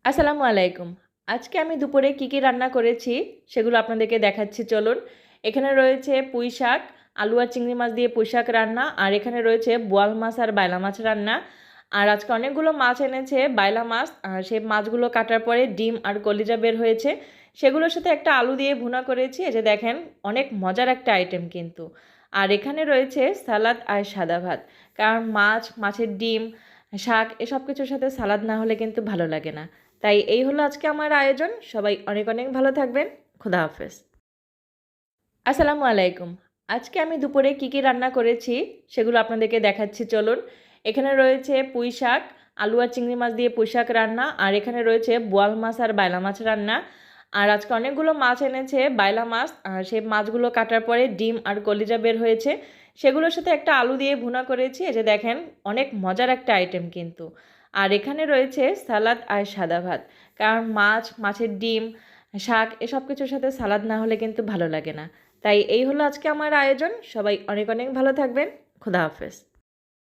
আসসালামু আলাইকুম। আজকে আমি দুপুরে কি রান্না করেছি সেগুলো আপনাদেরকে দেখাচ্ছি চলুন। এখানে রয়েছে পুঁই শাক, আলু আর চিংড়ি মাছ দিয়ে পুঁই শাক রান্না, আর এখানে রয়েছে বোয়াল মাছ আর বাইলা মাছ রান্না। আর আজকে অনেকগুলো মাছ এনেছে বাইলা মাছ, আর সেই মাছগুলো কাটার পরে ডিম আর কলিজা বের হয়েছে, সেগুলোর সাথে একটা আলু দিয়ে ভুনা করেছি। এই যে দেখেন, অনেক মজার একটা আইটেম কিন্তু। আর এখানে রয়েছে সালাদ আর সাদা ভাত, কারণ মাছ, মাছের ডিম, শাক এসব কিছুর সাথে সালাদ না হলে কিন্তু ভালো লাগে না। তাই এই হলো আজকে আমার আয়োজন। সবাই অনেক অনেক ভালো থাকবেন। খোদা হাফেজ। আসসালামু আলাইকুম। আজকে আমি দুপুরে কি রান্না করেছি সেগুলো আপনাদেরকে দেখাচ্ছি চলুন। এখানে রয়েছে পুঁই শাক, আলু আর চিংড়ি মাছ দিয়ে পুঁই শাক রান্না, আর এখানে রয়েছে বোয়াল মাছ আর বাইলা মাছ রান্না। আর আজকে অনেকগুলো মাছ এনেছে বাইলা মাছ, আর সেই মাছগুলো কাটার পরে ডিম আর কলিজা বের হয়েছে, সেগুলোর সাথে একটা আলু দিয়ে ভুনা করেছি। এই যে দেখেন, অনেক মজার একটা আইটেম কিন্তু। আর এখানে রয়েছে সালাদ আর সাদা ভাত, কারণ মাছ, মাছের ডিম, শাক এসব কিছুর সাথে সালাদ না হলে কিন্তু ভালো লাগে না। তাই এই হলো আজকে আমার আয়োজন। সবাই অনেক অনেক ভালো থাকবেন। খোদা হাফেজ।